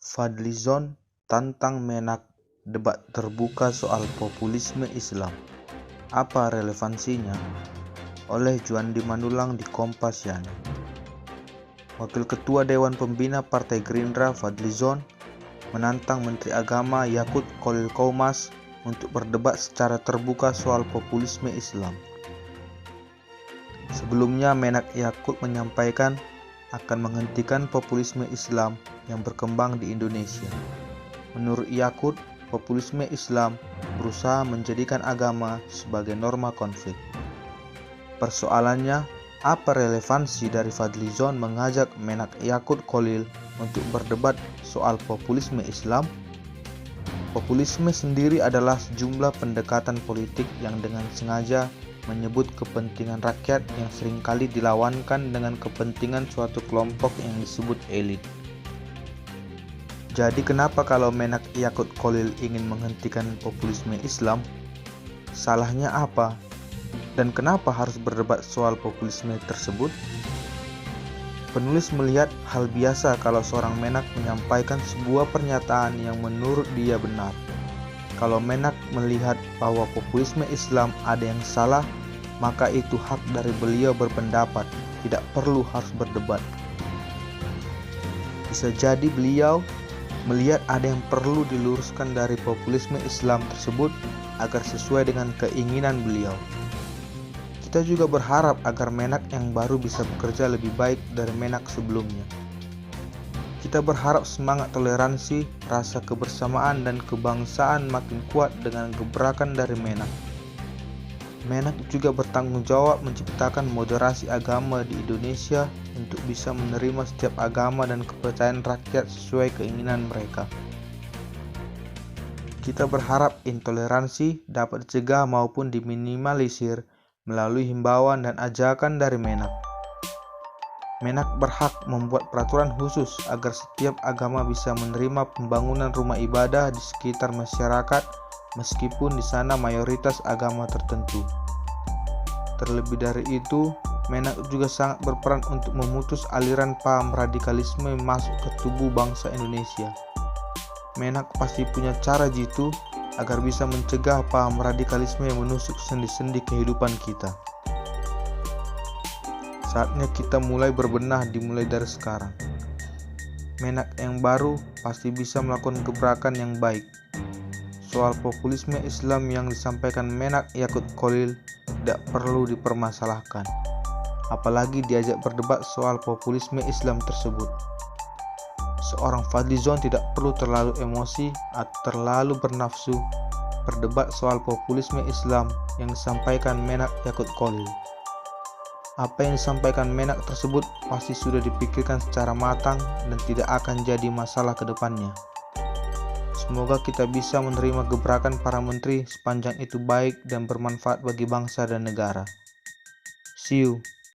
Fadlizon tantang Menak debat terbuka soal populisme Islam. Apa relevansinya? Oleh Juandi Manulang di Kompasiana. Wakil Ketua Dewan Pembina Partai Gerindra Fadlizon menantang Menteri Agama Yakut Kholil Qomas untuk berdebat secara terbuka soal populisme Islam. Sebelumnya Menak Yakut menyampaikan akan menghentikan populisme Islam yang berkembang di Indonesia. Menurut Yakut, populisme Islam berusaha menjadikan agama sebagai norma konflik. Persoalannya, apa relevansi dari Fadlizon mengajak Menak Yakut Kholil untuk berdebat soal populisme Islam? Populisme sendiri adalah sejumlah pendekatan politik yang dengan sengaja menyebut kepentingan rakyat yang seringkali dilawankan dengan kepentingan suatu kelompok yang disebut elit. Jadi kenapa kalau Menak Yakut Kholil ingin menghentikan populisme Islam? Salahnya apa? Dan kenapa harus berdebat soal populisme tersebut? Penulis melihat hal biasa kalau seorang Menak menyampaikan sebuah pernyataan yang menurut dia benar. Kalau Menak melihat bahwa populisme Islam ada yang salah, maka itu hak dari beliau berpendapat, tidak perlu harus berdebat. Bisa jadi beliau melihat ada yang perlu diluruskan dari populisme Islam tersebut agar sesuai dengan keinginan beliau. Kita juga berharap agar Menak yang baru bisa bekerja lebih baik dari Menak sebelumnya. Kita berharap semangat toleransi, rasa kebersamaan dan kebangsaan makin kuat dengan gebrakan dari Menak. Menak juga bertanggung jawab menciptakan moderasi agama di Indonesia untuk bisa menerima setiap agama dan kepercayaan rakyat sesuai keinginan mereka. Kita berharap intoleransi dapat dicegah maupun diminimalisir melalui himbauan dan ajakan dari Menak. Menak berhak membuat peraturan khusus agar setiap agama bisa menerima pembangunan rumah ibadah di sekitar masyarakat meskipun di sana mayoritas agama tertentu. Terlebih dari itu, Menak juga sangat berperan untuk memutus aliran paham radikalisme masuk ke tubuh bangsa Indonesia. Menak pasti punya cara jitu agar bisa mencegah paham radikalisme yang menusuk sendi-sendi kehidupan kita. Saatnya kita mulai berbenah dimulai dari sekarang. Menak yang baru pasti bisa melakukan gebrakan yang baik. Soal populisme Islam yang disampaikan Menak Yakut Kholil tidak perlu dipermasalahkan, apalagi diajak berdebat soal populisme Islam tersebut. Seorang Fadlizon tidak perlu terlalu emosi atau terlalu bernafsu berdebat soal populisme Islam yang disampaikan Menak Yakut Kholil. Apa yang disampaikan Menak tersebut pasti sudah dipikirkan secara matang dan tidak akan jadi masalah ke depannya. Semoga kita bisa menerima gebrakan para menteri sepanjang itu baik dan bermanfaat bagi bangsa dan negara. See you.